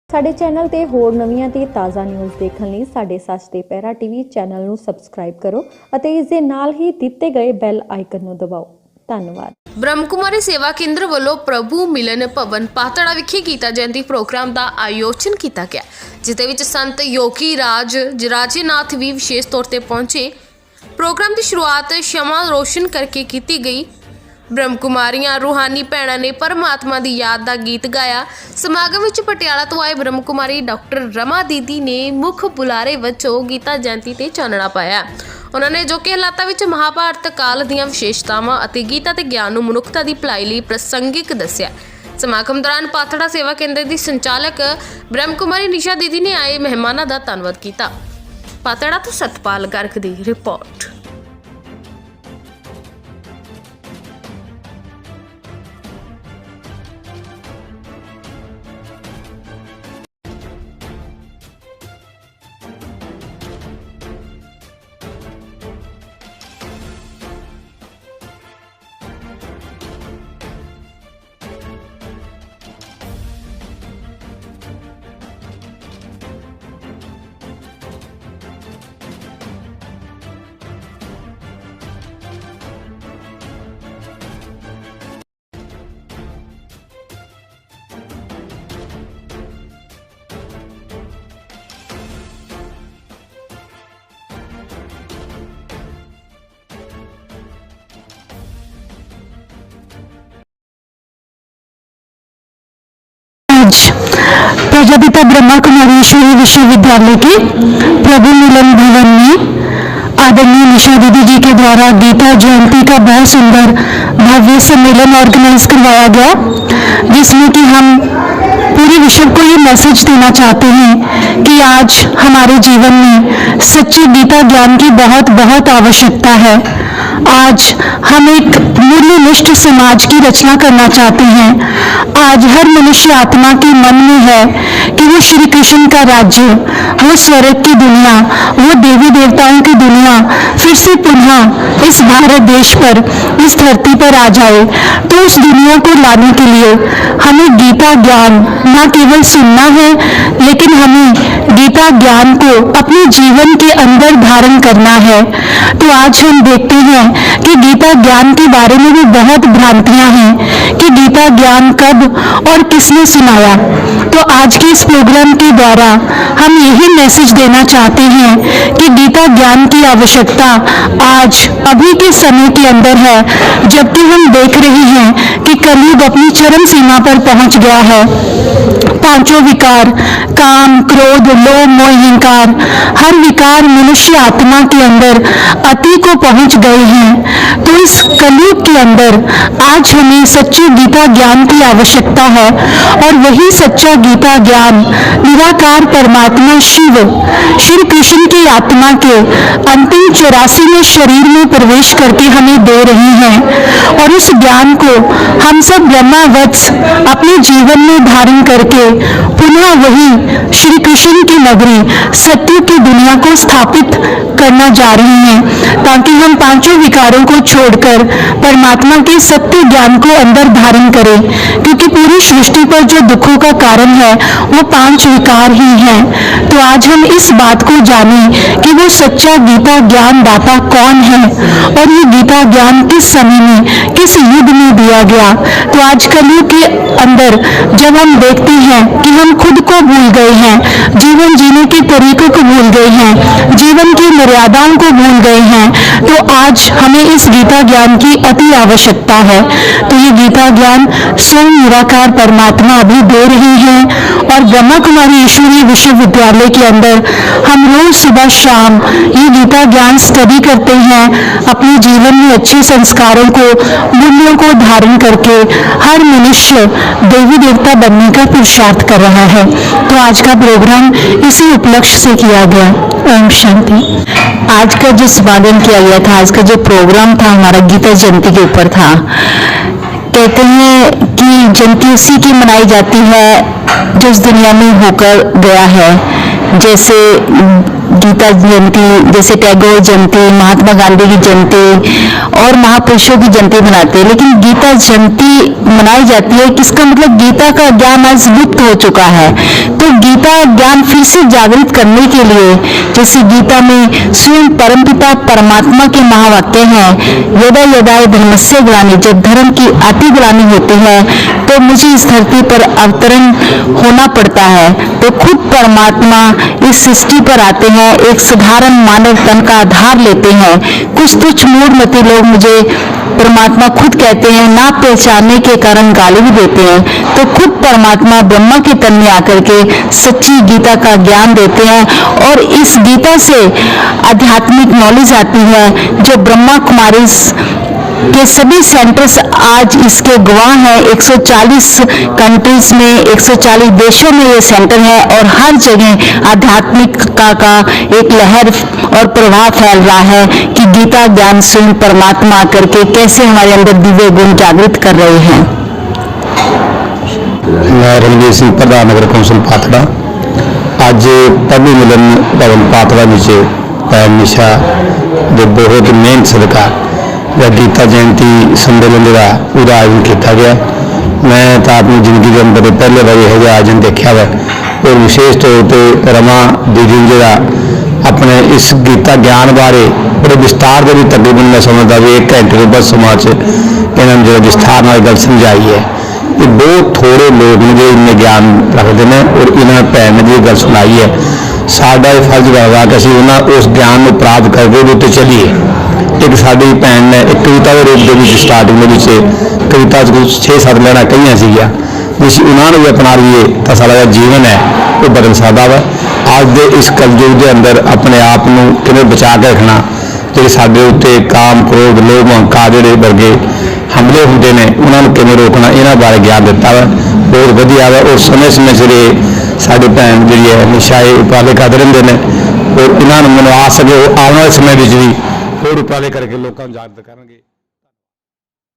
ਸਾਡੇ ਚੈਨਲ ਤੇ ਹੋਰ ਨਵੀਆਂ ਤੇ ਤਾਜ਼ਾ ਨਿਊਜ਼ ਦੇਖਣ ਲਈ ਸਾਡੇ ਸੱਚ ਦੇ ਪਹਿਰਾ ਟੀਵੀ ਚੈਨਲ ਨੂੰ ਸਬਸਕ੍ਰਾਈਬ ਕਰੋ ਅਤੇ ਇਸ ਦੇ ਨਾਲ ਹੀ ਦਿੱਤੇ ਗਏ ਬੈਲ ਆਈਕਨ ਨੂੰ ਦਬਾਓ। ਧੰਨਵਾਦ। ब्रह्मकुमारी सेवा केंद्र ਵੱਲੋਂ प्रभु मिलन भवन पातड़ा विखे गीता जयंती प्रोग्राम का आयोजन किया गया, जिस विच संत योगी राज जराजेनाथ भी विशेष तौर पर पहुंचे। प्रोग्राम की शुरुआत क्षमा रोशन करके की गई। ब्रह्मकुमारियां रूहानी भैणां ने परमात्मा की याद का गीत गाया। समागम विच पटियाला तो आए ब्रह्मकुमारी डॉक्टर रमा दीदी ने मुख बुलारे वजों गीता जयंती ते चानना पाया। उन्होंने जो कि हालातां विच महाभारत काल दीआं विशेषतावां अते गीता ते ज्ञान नूं मनुखता दी भलाई लई प्रसंगिक दस्सिया। समागम दौरान पातड़ा सेवा केंद्र की संचालक ब्रह्मकुमारी निशा दीदी ने आए मेहमानां दा धन्नवाद किया। पातड़ा तो सतपाल गर्ग दी रिपोर्ट। प्रजापिता ब्रह्मा कुमारी ईश्वरी विश्वविद्यालय के प्रभु मिलन भवन में आदरणीय निशा दीदी जी के द्वारा गीता जयंती का बहुत सुंदर भव्य सम्मेलन ऑर्गेनाइज करवाया गया, जिसमें कि हम पूरे विश्व को ये मैसेज देना चाहते हैं कि आज हमारे जीवन में सच्ची गीता ज्ञान की बहुत बहुत आवश्यकता है। आज हम एक मूल्यनिष्ठ समाज की रचना करना चाहते हैं। आज हर मनुष्य आत्मा के मन में है कि वो श्री कृष्ण का राज्य, वो स्वर्ग की दुनिया, वो देवी देवताओं की दुनिया फिर से पुनः इस भारत देश पर, इस धरती पर आ जाए। तो उस दुनिया को लाने के लिए हमें गीता ज्ञान न केवल सुनना है, लेकिन हमें गीता ज्ञान को अपने जीवन के अंदर धारण करना है। तो आज हम देखते हैं कि गीता ज्ञान के बारे में भी बहुत भ्रांतियां हैं कि गीता ज्ञान कब और किसने सुनाया। तो आज के इस प्रोग्राम के द्वारा हम यही मैसेज देना चाहते हैं कि गीता ज्ञान की आवश्यकता आज अभी के समय के अंदर है, जबकि हम देख रहे हैं कि कलयुग अपनी चरम सीमा पर पहुंच गया है। पांचों विकार, काम, क्रोध, लोभ, मोह, अहंकार, हर विकार मनुष्य आत्मा के अंदर अति को पहुंच गए हैं। तो इस कलयुग के अंदर आज हमें सच्ची गीता ज्ञान की आवश्यकता है, और वही सच्चा गीता ज्ञान निराकार परमात्मा शिव श्री कृष्ण की आत्मा के अंतिम 84वें शरीर में प्रवेश करके हमें दे रही हैं। और उस ज्ञान को हम सब ब्रह्मावत्स अपने जीवन में धारण करके पुनः वही श्री कृष्ण की नगरी सत्य की दुनिया को स्थापित करना जा रही हैं, ताकि हम पांचों विकारों को छोड़कर परमात्मा के सत्य ज्ञान को अंदर धारण करें। क्योंकि पूरी सृष्टि पर जो दुखों का कारण है वो पांच विकार ही हैं। तो आज हम इस बात को जानें कि वो सच्चा गीता ज्ञान दाता कौन है, और ये गीता ज्ञान किस समय में, किस युग में दिया गया। तो आज कलयुग के अंदर जब हम देखते हैं कि हम खुद को भूल गए हैं, जीवन जीने के तरीकों को भूल गए हैं, जीवन की मर्यादाओं को भूल गए हैं, तो आज हमें इस गीता ज्ञान की अति आवश्यकता है। तो ये गीता ज्ञान स्वयं निराकार परमात्मा अभी दे रही हैं, और ब्रह्मा कुमारी ईश्वरी विश्वविद्यालय के अंदर हम रोज सुबह शाम ये गीता ज्ञान स्टडी करते हैं। अपने जीवन में अच्छे संस्कारों को, मूल्यों को धारण करके हर मनुष्य देवी देवता बनने का पुरुषार्थ कर रहा है। तो आज का प्रोग्राम इसी उपलक्ष्य से किया गया। ओम शांति। आज का जो समागम किया गया था, आज का जो प्रोग्राम था हमारा गीता जयंती के ऊपर था। कहते हैं कि जयंती उसी की मनाई जाती है जो इस दुनिया में होकर गया है। जैसे गीता जयंती, जैसे टैगोर जयंती, महात्मा गांधी की जयंती और महापुरुषों की जयंती मनाते हैं, लेकिन गीता जयंती मनाई जाती है किसका मतलब गीता का ज्ञान आज लुप्त हो चुका है। तो गीता ज्ञान फिर से जागृत करने के लिए, जैसे गीता में स्वयं परमपिता परमात्मा के महावाक्य हैं, यदा यदा धर्मस्य ग्लानि, जब धर्म की अति ग्लानि होती है तो मुझे इस धरती पर अवतरण होना पड़ता है। तो खुद परमात्मा इस सृष्टि पर आते हैं, एक साधारण मानव तन का आधार लेते हैं। कुछ तुच्छ मूढ़मती लोग मुझे परमात्मा खुद कहते हैं, ना पहचानने के कारण गाली भी देते हैं। तो खुद परमात्मा ब्रह्मा के तन में आकर के सच्ची गीता का ज्ञान देते हैं और इस गीता से आध्यात्मिक नॉलेज आती है। जो ब्रह्मा कुमारी के सभी सेंटर्स आज इसके गवाह हैं। 140 कंट्रीज में, 140 देशों में ये सेंटर है और हर जगह आध्यात्मिकता का एक लहर और प्रभाव फैल रहा है कि गीता ज्ञान स्वयं परमात्मा करके कैसे हमारे अंदर दिव्य गुण जागृत कर रहे हैं। मैं रणवीर सिंह, प्रधान नगर कौंसल पातड़ा। अज प्रभु मिलन भवन पातड़ा नीचे पैर निशा दे बहुत मेहनत सदका गीता जयंती सम्मेलन जो आयोजन किया गया। मैं तो अपनी जिंदगी के अंदर पहले बार यह आयोजन देखा है और विशेष तौर पर रमा दीदी जो अपने इस गीता ज्ञान बारे बड़े विस्तार के भी तकरीबन मैं समझता भी 1 घंटे के बस समाज इन्होंने जो विस्तार नाल गल समझाई है। ये बहुत थोड़े लोग ने जो इन्हें ज्ञान रखते हैं और इन्होंने भैन ने जो गल सुनाई है, साडा ये फर्ज बनता कि असं उन्होंने उस ज्ञान को प्राप्त करके वो उत्ते चलीए। एक साड़ी भैन ने एक कविता के रूप के स्टार्टिंग कविता 6-7 लाइनां कही सीगियां, जिस उन्होंने भी अपना लीए तो सारा जो जीवन है वो बदल सकता वा। अज के इस कलयुग के अंदर अपने आप को किवें बचा के रखना, जो साडे उत्ते काम क्रोध लोभ अहंकार जोड़े वर्गे हमले होंगे ने उन्होंने किवें रोकना, इन्होंने बारे ज्ञान दिता वा। बहुत वधिया वा और समय समय सिर साडी भैन जी है निशा उपाले करते रहते हैं और इन्होंने मैनूं आ सके आने वाले समय में भी होर उपाले करके लोगों को जागृत करेंगे।